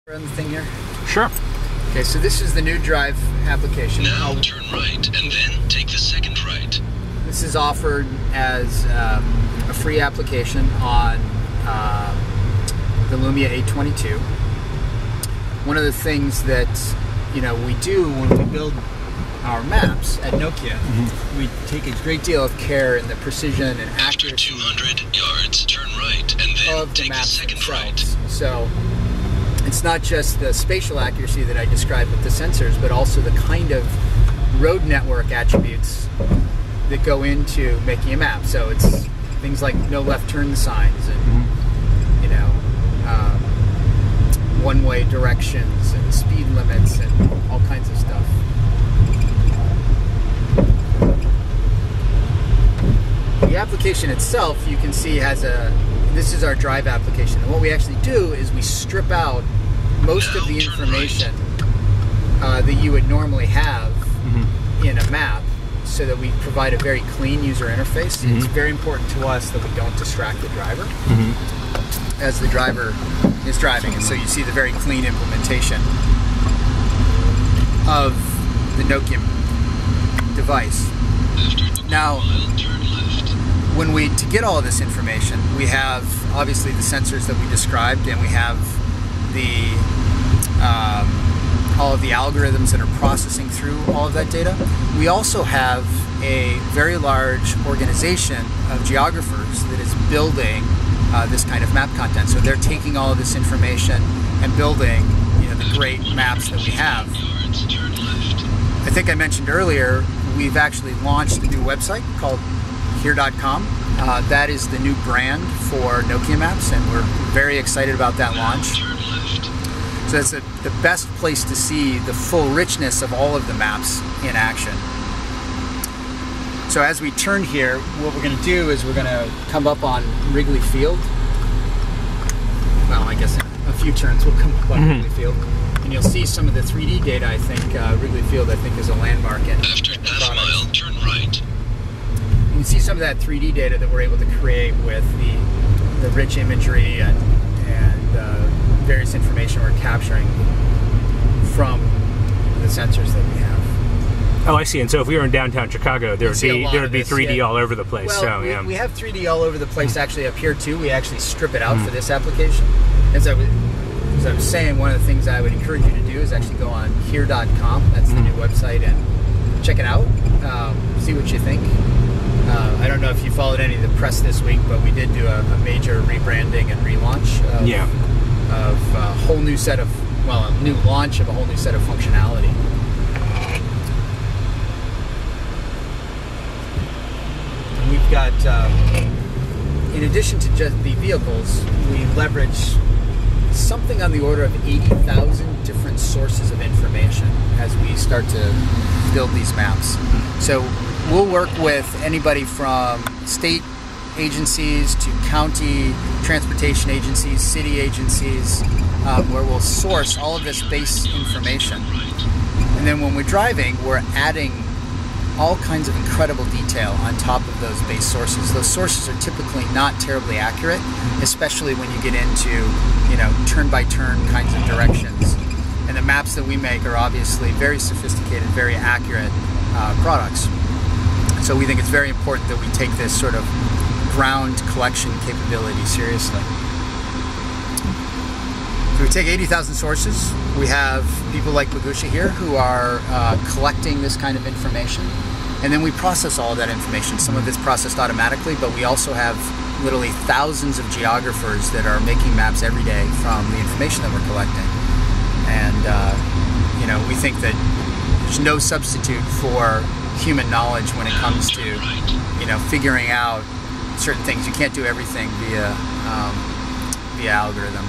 Run the thing here? Sure. Okay, so this is the new Drive application. Now turn right and then take the second right. This is offered as a free application on the Lumia 822. One of the things that we do when we build our maps at Nokia, we take a great deal of care in the precision and accuracy. After 200 yards, turn right and then take the second right. So it's not just the spatial accuracy that I described with the sensors, but also the kind of road network attributes that go into making a map. So it's things like no left turn signs and one-way directions and speed limits and all kinds of stuff. The application itself, you can see, this is our Drive application. And what we actually do is we strip out most of the information that you would normally have in a map so that we provide a very clean user interface. It's very important to us that we don't distract the driver as the driver is driving. And so you see the very clean implementation of the Nokia device. Now, to get all of this information, we have obviously the sensors that we described, and we have all of the algorithms that are processing through all of that data. We also have a very large organization of geographers that is building this kind of map content. So they're taking all of this information and building the great maps that we have. I think I mentioned earlier, we've actually launched a new website called here.com. That is the new brand for Nokia Maps, and we're very excited about that launch. So that's the best place to see the full richness of all of the maps in action. So as we turn here, what we're going to do is we're going to come up on Wrigley Field. Well, I guess in a few turns we'll come up on Wrigley Field. And you'll see some of the 3D data. I think Wrigley Field, I think, is a landmark. After half a mile, turn right. You can see some of that 3D data that we're able to create with the rich imagery and various information we're capturing from the sensors that we have. Oh, I see. And so if we were in downtown Chicago, there would be 3D all over the place. Well, so yeah, we have 3D all over the place actually up here too. We actually strip it out for this application. As I was saying, one of the things I would encourage you to do is actually go on here.com. That's the new website, and check it out. See what you think. I don't know if you followed any of the press this week, but we did do a major rebranding and relaunch of a whole new set of, a new launch of a whole new set of functionality. And we've got, in addition to just the vehicles, we leverage something on the order of 80,000 different sources of information as we start to build these maps. So we'll work with anybody from state agencies to county transportation agencies, city agencies, where we'll source all of this base information. And then when we're driving, we're adding all kinds of incredible detail on top of those base sources. Those sources are typically not terribly accurate, especially when you get into, turn-by-turn kinds of directions. And the maps that we make are obviously very sophisticated, very accurate products. So we think it's very important that we take this sort of ground collection capability seriously. So we take 80,000 sources. We have people like Magusha here who are collecting this kind of information. And then we process all of that information. Some of it's processed automatically, but we also have literally thousands of geographers that are making maps every day from the information that we're collecting. And we think that there's no substitute for human knowledge when it comes to figuring out certain things. You can't do everything via algorithm.